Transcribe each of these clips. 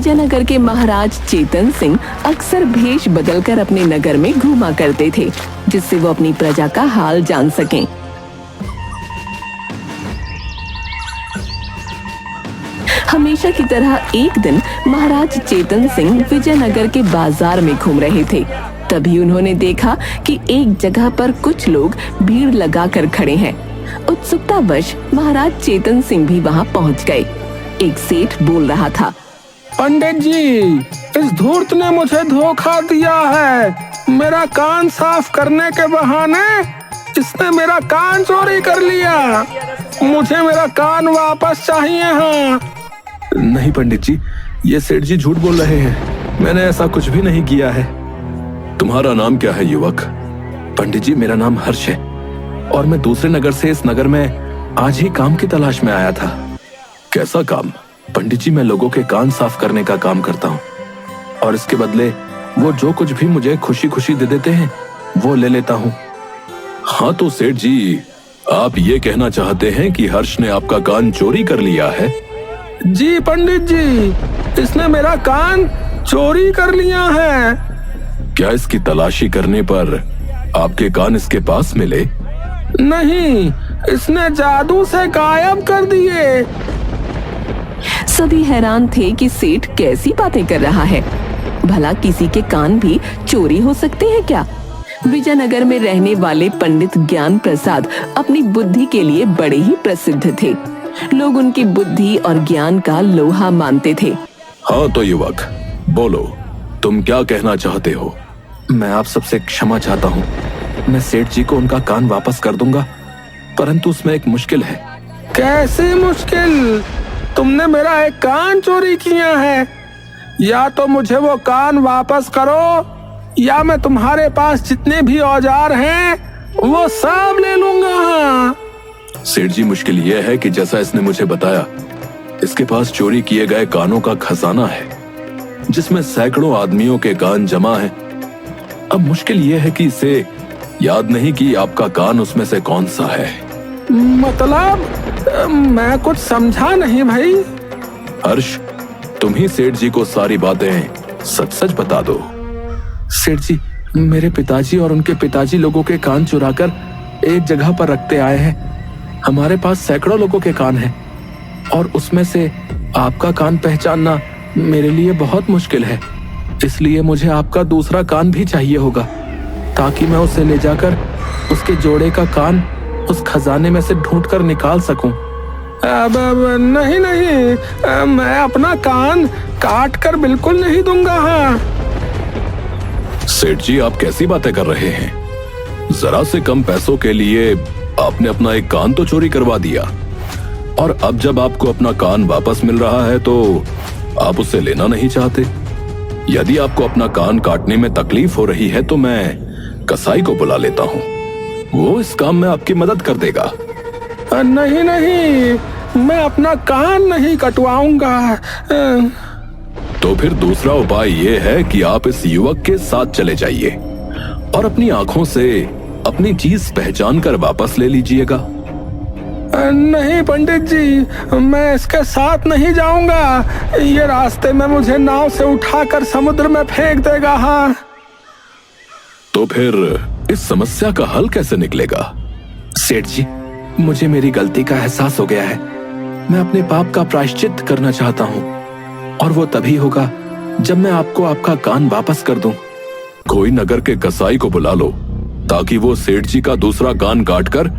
विजयनगर के महाराज चेतन सिंह अक्सर भेष बदलकर अपने नगर में घूमा करते थे, जिससे वो अपनी प्रजा का हाल जान सकें। हमेशा की तरह एक दिन महाराज चेतन सिंह विजयनगर के बाजार में घूम रहे थे। तभी उन्होंने देखा कि एक जगह पर कुछ लोग भीड़ लगाकर खड़े हैं। उत्सुकतावश महाराज चेतन सिंह भी वहां पहुंच गए। एक सेठ बोल रहा था, पंडित जी, इस धूर्त ने मुझे धोखा दिया है। मेरा कान साफ करने के बहाने इसने मेरा कान चोरी कर लिया। मुझे मेरा कान वापस चाहिए। हाँ। नहीं पंडित जी, ये सेठ जी झूठ बोल रहे हैं। मैंने ऐसा कुछ भी नहीं किया है। तुम्हारा नाम क्या है युवक? पंडित जी, मेरा नाम हर्ष है और मैं दूसरे नगर से इस नगर में आज ही काम की तलाश में आया था। कैसा काम? पंडित जी, मैं लोगों के कान साफ करने का काम करता हूँ और इसके बदले वो जो कुछ भी मुझे खुशी खुशी दे देते हैं वो ले लेता हूँ। हाँ तो सेठ जी, आप ये कहना चाहते हैं कि हर्ष ने आपका कान चोरी कर लिया है? जी पंडित जी, इसने मेरा कान चोरी कर लिया है। क्या इसकी तलाशी करने पर आपके कान इसके पास मिले? नहीं, इसने जादू से गायब कर दिए। सभी हैरान थे कि सेठ कैसी बातें कर रहा है। भला किसी के कान भी चोरी हो सकते हैं क्या? विजयनगर में रहने वाले पंडित ज्ञान प्रसाद अपनी बुद्धि के लिए बड़े ही प्रसिद्ध थे। लोग उनकी बुद्धि और ज्ञान का लोहा मानते थे। हाँ तो युवक, बोलो, तुम क्या कहना चाहते हो? मैं आप सबसे क्षमा चाहता हूँ। मैं सेठ जी को उनका कान वापस कर दूंगा, परंतु उसमें एक मुश्किल है। कैसी मुश्किल? तुमने मेरा एक कान चोरी किया है। या तो मुझे वो कान वापस करो या मैं तुम्हारे पास जितने भी औजार हैं वो सब ले लूंगा। सेठ जी, मुश्किल यह है कि जैसा इसने मुझे बताया, इसके पास चोरी किए गए कानों का खजाना है जिसमें सैकड़ों आदमियों के कान जमा हैं। अब मुश्किल यह है कि इसे याद नहीं कि आपका कान उसमें से कौन सा है। मतलब मैं कुछ समझा नहीं भाई। हर्ष, तुम ही सेठ जी को सारी बातें सच सच बता दो। सेठ जी, मेरे पिताजी और उनके पिताजी लोगों के कान चुराकर एक जगह पर रखते आए हैं। हमारे पास सैकड़ों लोगों के कान हैं और उसमें से आपका कान पहचानना मेरे लिए बहुत मुश्किल है। इसलिए मुझे आपका दूसरा कान भी चाहिए होगा ताकि मैं उसे ले जाकर उसके जोड़े का कान उस खजाने में से ढूंढकर निकाल सकूं। अब नहीं नहीं, मैं अपना कान काट कर बिल्कुल नहीं दूंगा। हाँ। सेठ जी, आप कैसी बातें कर रहे हैं? जरा से कम पैसों के लिए आपने अपना एक कान तो चोरी करवा दिया और अब जब आपको अपना कान वापस मिल रहा है तो आप उसे लेना नहीं चाहते। यदि आपको अपना कान काटने में तकलीफ हो रही है तो मैं कसाई को बुला लेता हूँ, वो इस काम में आपकी मदद कर देगा। नहीं नहीं, मैं अपना कान नहीं कटवाऊंगा। तो फिर दूसरा उपाय ये है कि आप इस युवक के साथ चले जाइए और अपनी आंखों से अपनी चीज पहचान कर वापस ले लीजिएगा। नहीं पंडित जी, मैं इसके साथ नहीं जाऊंगा। ये रास्ते में मुझे नाव से उठाकर समुद्र में फेंक देगा। हाँ। तो फिर इस समस्या का हल कैसे निकलेगा? सेठ जी, मुझे मेरी गलती का एहसास हो गया है। मैं अपने पाप का प्रायश्चित करना चाहता हूँ और वो तभी होगा जब मैं आपको आपका कान वापस कर दूं। कोई नगर के कसाई को बुला लो ताकि वो सेठ जी का दूसरा कान काटकर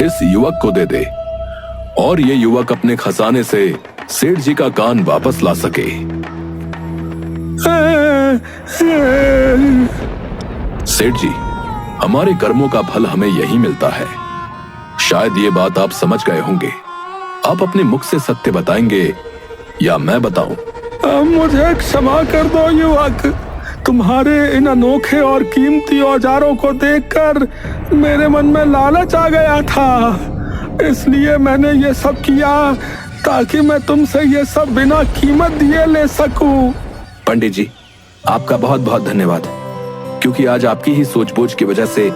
इस युवक को दे दे और ये युवक अपने खजाने से सेठ जी का कान वापस ला सके। सेठ जी, हमारे कर्मों का फल हमें यही मिलता है। शायद ये बात आप समझ गए होंगे। आप अपने मुख से सत्य बताएंगे या मैं बताऊं? मुझे क्षमा कर दो युवक। तुम्हारे इन अनोखे और कीमती औजारों को देखकर मेरे मन में लालच आ गया था, इसलिए मैंने ये सब किया ताकि मैं तुमसे ये सब बिना कीमत दिए ले सकूं। पंडित जी, आपका बहुत बहुत धन्यवाद, क्योंकि आज आपकी ही सूझबूझ की वजह से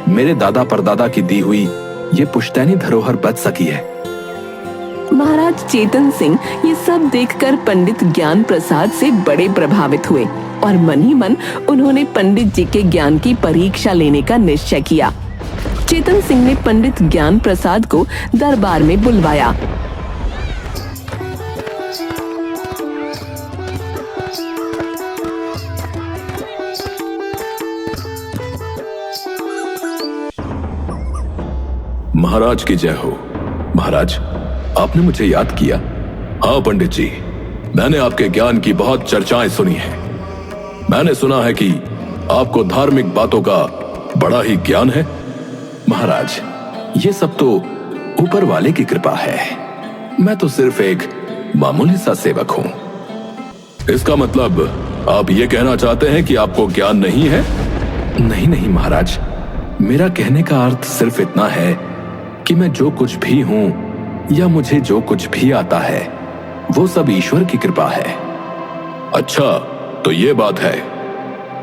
मेरे दादा परदादा की दी हुई ये पुश्तैनी धरोहर बच सकी है। महाराज चेतन सिंह ये सब देखकर पंडित ज्ञान प्रसाद से बड़े प्रभावित हुए और मन ही मन उन्होंने पंडित जी के ज्ञान की परीक्षा लेने का निश्चय किया। चेतन सिंह ने पंडित ज्ञान प्रसाद को दरबार में बुलवाया। महाराज की जय हो। महाराज, आपने मुझे याद किया? हाँ पंडित जी, मैंने आपके ज्ञान की बहुत चर्चाएं सुनी हैं। मैंने सुना है कि आपको धार्मिक बातों का बड़ा ही ज्ञान है। महाराज, ये सब तो ऊपर वाले की कृपा है। मैं तो सिर्फ एक मामूली सा सेवक हूँ। इसका मतलब आप ये कहना चाहते हैं कि आपको ज्ञान नहीं है? नहीं नहीं महाराज, मेरा कहने का अर्थ सिर्फ इतना है कि मैं जो कुछ भी हूँ या मुझे जो कुछ भी आता है वो सब ईश्वर की कृपा है। अच्छा, तो ये बात है।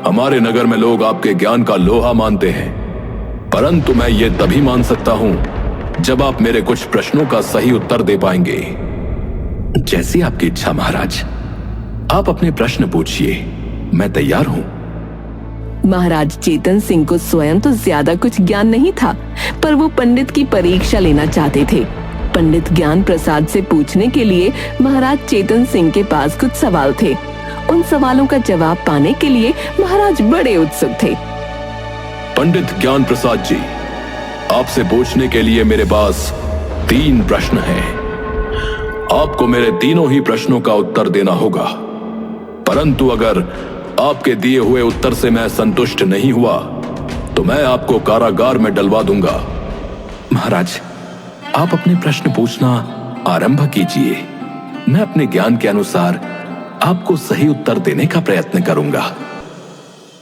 हमारे नगर में लोग आपके ज्ञान का लोहा मानते हैं, परंतु मैं ये तभी मान सकता हूं जब आप मेरे कुछ प्रश्नों का सही उत्तर दे पाएंगे। जैसी आपकी इच्छा महाराज, आप अपने प्रश्न पूछिए, मैं तैयार हूं। महाराज चेतन सिंह को स्वयं तो ज्यादा कुछ ज्ञान नहीं था, पर वो पंडित की परीक्षा लेना चाहते थे। पंडित ज्ञान प्रसाद से पूछने के लिए महाराज चेतन सिंह के पास कुछ सवाल थे। उन सवालों का जवाब पाने के लिए महाराज बड़े उत्सुक थे। पंडित ज्ञान प्रसाद जी, आपसे पूछने के लिए मेरे पास 3 प्रश्न हैं। आपको मेरे तीनों ही प्रश्नों का उत्तर देना होगा, परंतु अगर आपके दिए हुए उत्तर से मैं संतुष्ट नहीं हुआ तो मैं आपको कारागार में डलवा दूंगा। महाराज, आप अपने प्रश्न पूछना आरंभ कीजिए। मैं अपने ज्ञान के अनुसार आपको सही उत्तर देने का प्रयत्न करूंगा।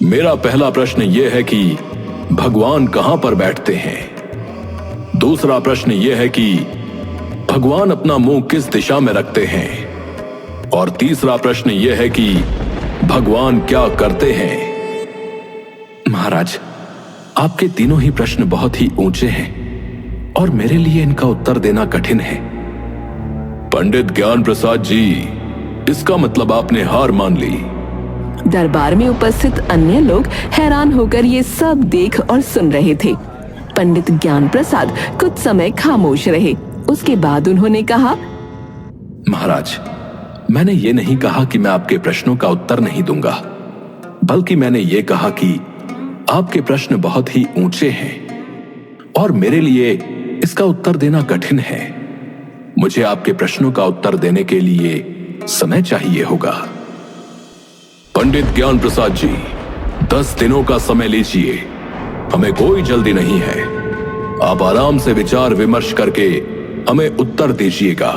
मेरा पहला प्रश्न यह है कि भगवान कहां पर बैठते हैं? दूसरा प्रश्न यह है कि भगवान अपना मुंह किस दिशा में रखते हैं? और तीसरा प्रश्न यह है कि भगवान क्या करते हैं? महाराज, आपके तीनों ही प्रश्न बहुत ही ऊंचे हैं और मेरे लिए इनका उत्तर देना कठिन है। पंडित ज्ञान प्रसाद जी, इसका मतलब आपने हार मान ली। दरबार में उपस्थित अन्य लोग हैरान होकर ये सब देख और सुन रहे थे। पंडित ज्ञान प्रसाद कुछ समय खामोश रहे। उसके बाद उन्होंने कहा, महाराज, मैंने ये नहीं कहा कि मैं आपके प्रश्नों का उत्तर नहीं दूंगा, बल्कि मैंने ये कहा कि आपके प्रश्न बहुत ही ऊंचे हैं और मेरे लिए इसका उत्तर देना कठिन है। मुझे आपके प्रश्नों का उत्तर देने के लिए समय चाहिए होगा। पंडित ज्ञान प्रसाद जी, 10 दिनों का समय लीजिए, हमें कोई जल्दी नहीं है। आप आराम से विचार विमर्श करके हमें उत्तर दीजिएगा।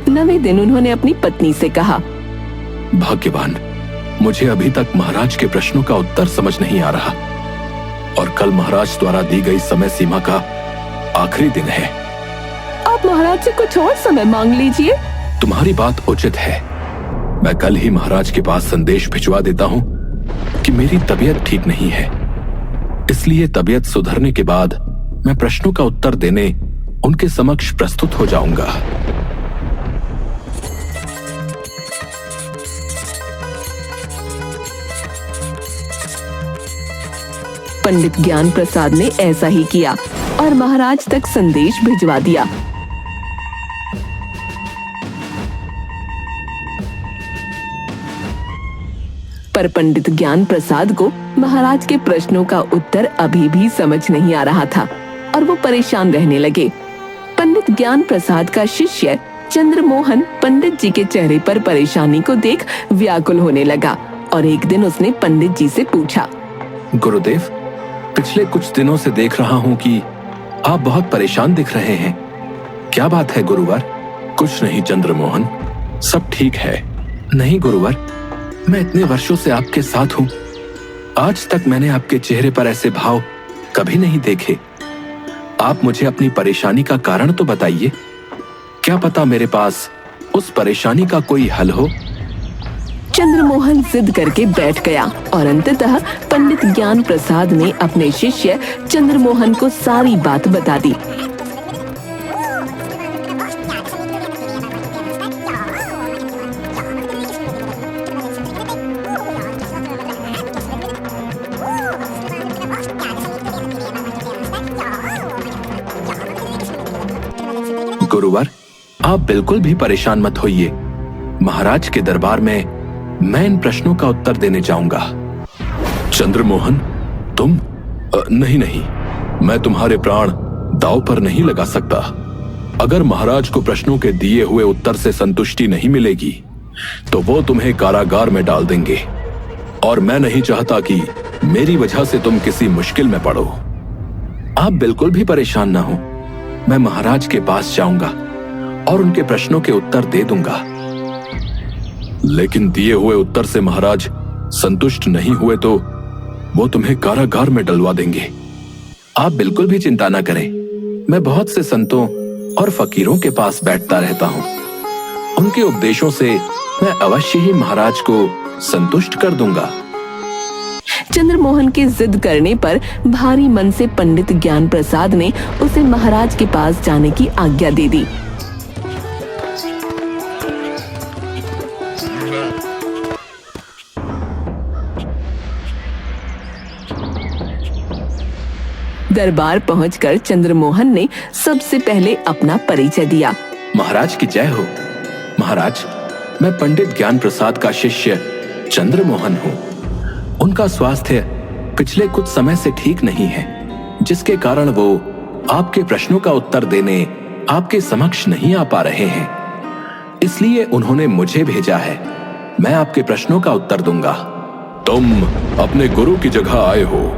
नवें दिन उन्होंने अपनी पत्नी से कहा, भाग्यवान, मुझे अभी तक महाराज के प्रश्नों का उत्तर समझ नहीं आ रहा और कल महाराज द्वारा दी गई समय सीमा का आखिरी दिन है। आप महाराज से कुछ और समय मांग लीजिए। तुम्हारी बात उचित है। मैं कल ही महाराज के पास संदेश भिजवा देता हूँ कि मेरी तबीयत ठीक नहीं है, इसलिए तबीयत सुधरने के बाद मैं प्रश्नों का उत्तर देने उनके समक्ष प्रस्तुत हो जाऊंगा। पंडित ज्ञान प्रसाद ने ऐसा ही किया और महाराज तक संदेश भिजवा दिया। पर पंडित ज्ञान प्रसाद को महाराज के प्रश्नों का उत्तर अभी भी समझ नहीं आ रहा था और वो परेशान रहने लगे। पंडित ज्ञान प्रसाद का शिष्य चंद्रमोहन पंडित जी के चेहरे पर परेशानी को देख व्याकुल होने लगा और एक दिन उसने पंडित जी से पूछा, गुरुदेव, पिछले कुछ दिनों से देख रहा हूं कि आप बहुत परेशान दिख रहे हैं। क्या बात है गुरुवर? कुछ नहीं चंद्रमोहन, सब ठीक है। नहीं गुरुवर, मैं इतने वर्षों से आपके साथ हूं, आज तक मैंने आपके चेहरे पर ऐसे भाव कभी नहीं देखे। आप मुझे अपनी परेशानी का कारण तो बताइए। क्या पता मेरे पास उस परेशानी का कोई हल हो। चंद्रमोहन जिद करके बैठ गया और अंततः पंडित ज्ञान प्रसाद ने अपने शिष्य चंद्रमोहन को सारी बात बता दी। गुरुवर, आप बिल्कुल भी परेशान मत होइए। महाराज के दरबार में मैं इन प्रश्नों का उत्तर देने जाऊंगा। चंद्रमोहन, तुम? नहीं, मैं तुम्हारे प्राण दांव पर नहीं लगा सकता। अगर महाराज को प्रश्नों के दिए हुए उत्तर से संतुष्टि नहीं मिलेगी तो वो तुम्हें कारागार में डाल देंगे, और मैं नहीं चाहता कि मेरी वजह से तुम किसी मुश्किल में पड़ो। आप बिल्कुल भी परेशान ना हो, मैं महाराज के पास जाऊंगा और उनके प्रश्नों के उत्तर दे दूंगा। लेकिन दिए हुए उत्तर से महाराज संतुष्ट नहीं हुए तो वो तुम्हें कारागार में डलवा देंगे। आप बिल्कुल भी चिंता ना करें, मैं बहुत से संतों और फकीरों के पास बैठता रहता हूं। उनके उपदेशों से मैं अवश्य ही महाराज को संतुष्ट कर दूंगा। चंद्रमोहन के जिद करने पर भारी मन से पंडित ज्ञान प्रसाद ने उसे महाराज के पास जाने की आज्ञा दे दी। दरबार पहुंचकर चंद्रमोहन ने सबसे पहले अपना परिचय दिया। महाराज की जय हो। महाराज, मैं पंडित ज्ञान प्रसाद का शिष्य चंद्रमोहन हूँ। उनका स्वास्थ्य पिछले कुछ समय से ठीक नहीं है, जिसके कारण वो आपके प्रश्नों का उत्तर देने आपके समक्ष नहीं आ पा रहे हैं। इसलिए उन्होंने मुझे भेजा है। मैं आपके प्रश्नों का उत्तर दूंगा। तुम अपने गुरु की जगह आए हो,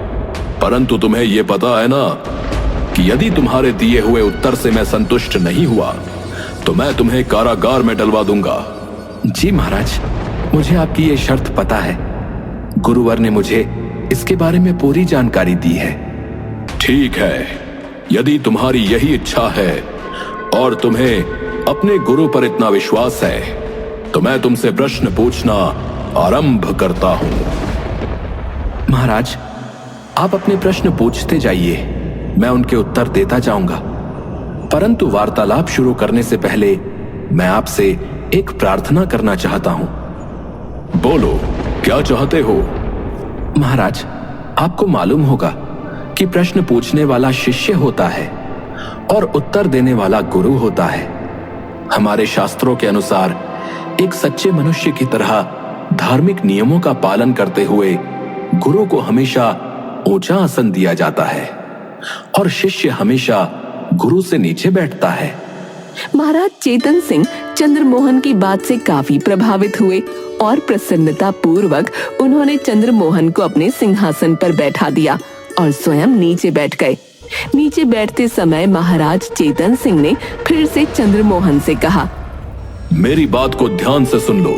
परंतु तुम्हें यह पता है ना कि यदि तुम्हारे दिए हुए उत्तर से मैं संतुष्ट नहीं हुआ तो मैं तुम्हें कारागार में डलवा दूंगा। जी महाराज, मुझे आपकी ये शर्त पता है। गुरुवर ने मुझे इसके बारे में पूरी जानकारी दी है। ठीक है, यदि तुम्हारी यही इच्छा है और तुम्हें अपने गुरु पर इतना विश्वास है तो मैं तुमसे प्रश्न पूछना आरंभ करता हूं। महाराज, आप अपने प्रश्न पूछते जाइए, मैं उनके उत्तर देता जाऊंगा। परंतु वार्तालाप शुरू करने से पहले मैं आपसे एक प्रार्थना करना चाहता हूं। बोलो, क्या चाहते हो? महाराज, आपको मालूम होगा कि प्रश्न पूछने वाला शिष्य होता है और उत्तर देने वाला गुरु होता है। हमारे शास्त्रों के अनुसार एक सच्चे मनुष्य की तरह धार्मिक नियमों का पालन करते हुए गुरु को हमेशा ऊंचा आसन दिया जाता है और शिष्य हमेशा गुरु से नीचे बैठता है। महाराज चेतन सिंह चंद्रमोहन की बात से काफी प्रभावित हुए और प्रसन्नता पूर्वक उन्होंने चंद्रमोहन को अपने सिंहासन पर बैठा दिया और स्वयं नीचे बैठ गए। नीचे बैठते समय महाराज चेतन सिंह ने फिर से चंद्रमोहन से कहा, मेरी बात को ध्यान से सुन लो।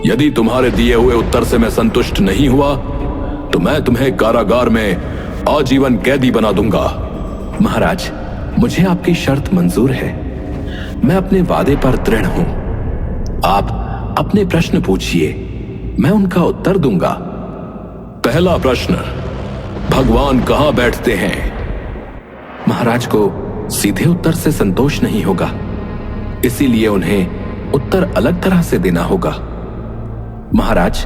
यदि तुम्हारे दिए हुए उत्तर से मैं संतुष्ट नहीं हुआ तो मैं तुम्हें कारागार में आजीवन कैदी बना दूंगा। महाराज, मुझे आपकी शर्त मंजूर है। मैं अपने वादे पर दृढ़ हूं। आप अपने प्रश्न पूछिए, मैं उनका उत्तर दूंगा। पहला प्रश्न, भगवान कहां बैठते हैं? महाराज को सीधे उत्तर से संतोष नहीं होगा, इसीलिए उन्हें उत्तर अलग तरह से देना होगा। महाराज,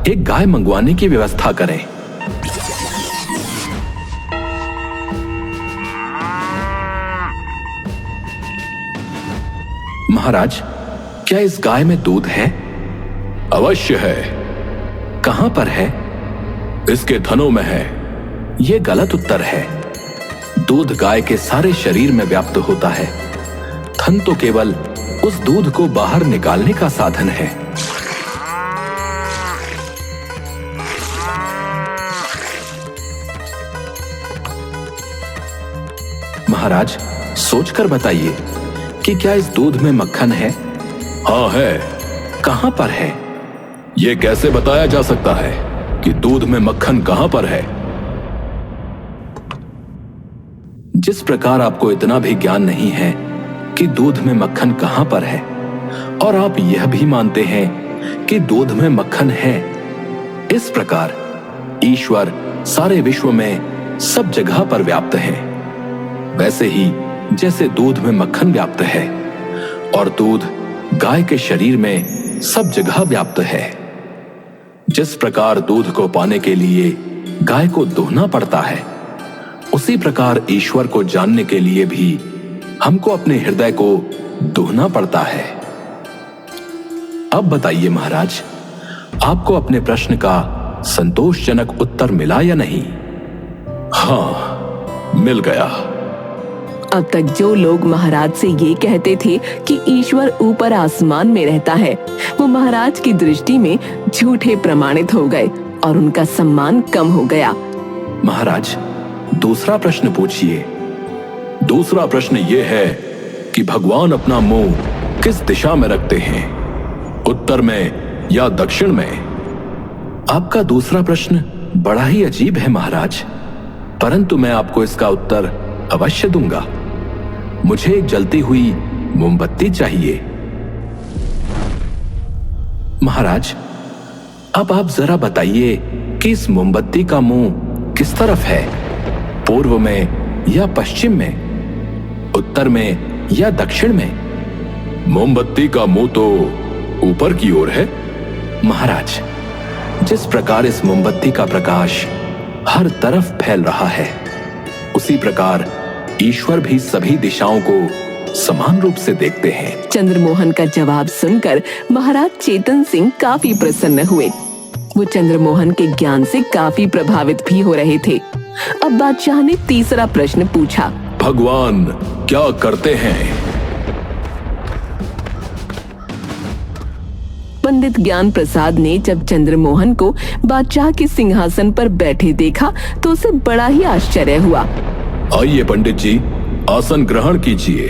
एक गाय मंगवाने की व्यवस्था करें। महाराज, क्या इस गाय में दूध है? अवश्य है। कहां पर है? इसके थनों में है। यह गलत उत्तर है। दूध गाय के सारे शरीर में व्याप्त होता है। थन तो केवल उस दूध को बाहर निकालने का साधन है। महाराज, सोचकर बताइए कि क्या इस दूध में मक्खन है? हाँ है। कहां पर है? यह कैसे बताया जा सकता है कि दूध में मक्खन कहां पर है? जिस प्रकार आपको इतना भी ज्ञान नहीं है कि दूध में मक्खन कहां पर है, और आप यह भी मानते हैं कि दूध में मक्खन है। इस प्रकार ईश्वर सारे विश्व में सब जगह पर व्याप्त है। वैसे ही जैसे दूध में मक्खन व्याप्त है और दूध गाय के शरीर में सब जगह व्याप्त है, जिस प्रकार दूध को पाने के लिए गाय को दूहना पड़ता है, उसी प्रकार ईश्वर को जानने के लिए भी हमको अपने हृदय को दूहना पड़ता है। अब बताइए महाराज, आपको अपने प्रश्न का संतोषजनक उत्तर मिला या नहीं? हाँ, मिल गया। अब तक जो लोग महाराज से ये कहते थे कि ईश्वर ऊपर आसमान में रहता है, वो महाराज की दृष्टि में झूठे प्रमाणित हो गए और उनका सम्मान कम हो गया। महाराज, दूसरा प्रश्न पूछिए। दूसरा प्रश्न ये है कि भगवान अपना मुंह किस दिशा में रखते हैं, उत्तर में या दक्षिण में? आपका दूसरा प्रश्न बड़ा ही अजीब है महाराज, परंतु मैं आपको इसका उत्तर अवश्य दूंगा। मुझे एक जलती हुई मोमबत्ती चाहिए। महाराज, अब आप जरा बताइए कि इस मोमबत्ती का मुंह किस तरफ है, पूर्व में या पश्चिम में, उत्तर में या दक्षिण में? मोमबत्ती का मुंह तो ऊपर की ओर है। महाराज, जिस प्रकार इस मोमबत्ती का प्रकाश हर तरफ फैल रहा है, उसी प्रकार ईश्वर भी सभी दिशाओं को समान रूप से देखते हैं। चंद्रमोहन का जवाब सुनकर महाराज चेतन सिंह काफी प्रसन्न हुए। वो चंद्रमोहन के ज्ञान से काफी प्रभावित भी हो रहे थे। अब बादशाह ने तीसरा प्रश्न पूछा। भगवान क्या करते हैं? पंडित ज्ञान प्रसाद ने जब चंद्रमोहन को बादशाह के सिंहासन पर बैठे देखा तो उसे बड़ा ही आश्चर्य हुआ। आइए पंडित जी, आसन ग्रहण कीजिए।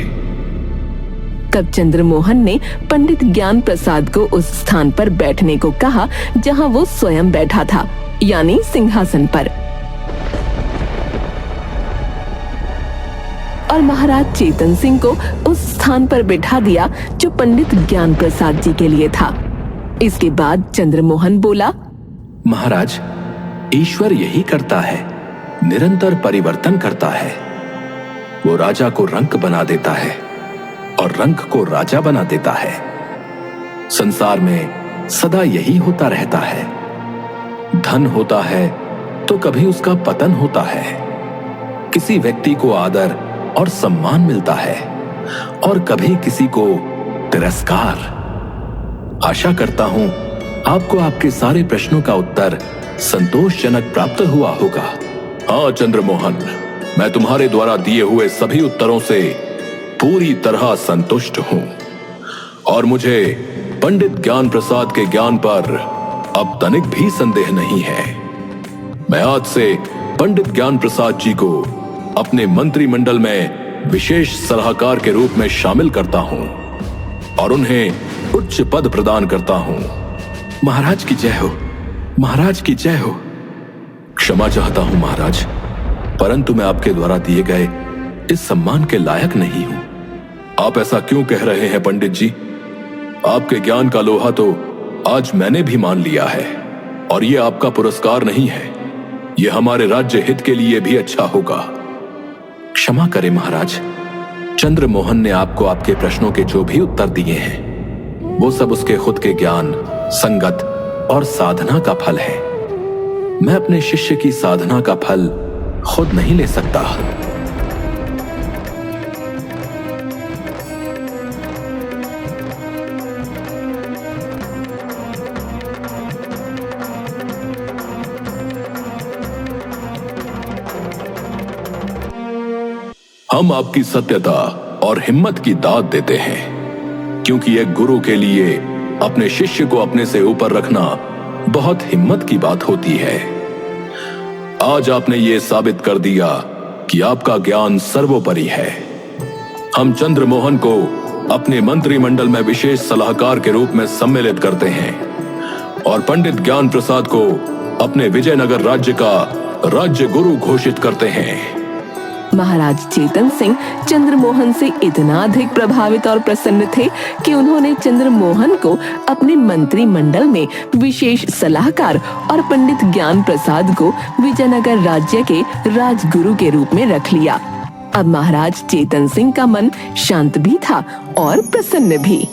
तब चंद्रमोहन ने पंडित ज्ञान प्रसाद को उस स्थान पर बैठने को कहा जहां वो स्वयं बैठा था, यानी सिंहासन पर। और महाराज चेतन सिंह को उस स्थान पर बैठा दिया जो पंडित ज्ञान प्रसाद जी के लिए था। इसके बाद चंद्रमोहन बोला, महाराज, ईश्वर यही करता है, निरंतर परिवर्तन करता है। वो राजा को रंक बना देता है और रंक को राजा बना देता है। संसार में सदा यही होता रहता है। धन होता है तो कभी उसका पतन होता है। किसी व्यक्ति को आदर और सम्मान मिलता है और कभी किसी को तिरस्कार। आशा करता हूं आपको आपके सारे प्रश्नों का उत्तर संतोषजनक प्राप्त हुआ होगा। हाँ चंद्रमोहन, मैं तुम्हारे द्वारा दिए हुए सभी उत्तरों से पूरी तरह संतुष्ट हूं और मुझे पंडित ज्ञान प्रसाद के ज्ञान पर अब तनिक भी संदेह नहीं है। मैं आज से पंडित ज्ञान प्रसाद जी को अपने मंत्रिमंडल में विशेष सलाहकार के रूप में शामिल करता हूं और उन्हें उच्च पद प्रदान करता हूं। महाराज की जय हो, महाराज की जय हो। क्षमा चाहता हूं महाराज, परंतु मैं आपके द्वारा दिए गए इस सम्मान के लायक नहीं हूं। आप ऐसा क्यों कह रहे हैं पंडित जी? आपके ज्ञान का लोहा तो आज मैंने भी मान लिया है और यह आपका पुरस्कार नहीं है, यह हमारे राज्य हित के लिए भी अच्छा होगा। क्षमा करें महाराज, चंद्रमोहन ने आपको आपके प्रश्नों के जो भी उत्तर दिए हैं वो सब उसके खुद के ज्ञान, संगत और साधना का फल है। मैं अपने शिष्य की साधना का फल खुद नहीं ले सकता। हम आपकी सत्यता और हिम्मत की दाद देते हैं, क्योंकि एक गुरु के लिए अपने शिष्य को अपने से ऊपर रखना बहुत हिम्मत की बात होती है। आज आपने ये साबित कर दिया कि आपका ज्ञान सर्वोपरि है। हम चंद्रमोहन को अपने मंत्रिमंडल में विशेष सलाहकार के रूप में सम्मिलित करते हैं और पंडित ज्ञान प्रसाद को अपने विजयनगर राज्य का राज्य गुरु घोषित करते हैं। महाराज चेतन सिंह चंद्रमोहन से इतना अधिक प्रभावित और प्रसन्न थे कि उन्होंने चंद्रमोहन को अपने मंत्रिमंडल में विशेष सलाहकार और पंडित ज्ञान प्रसाद को विजयनगर राज्य के राजगुरु के रूप में रख लिया। अब महाराज चेतन सिंह का मन शांत भी था और प्रसन्न भी।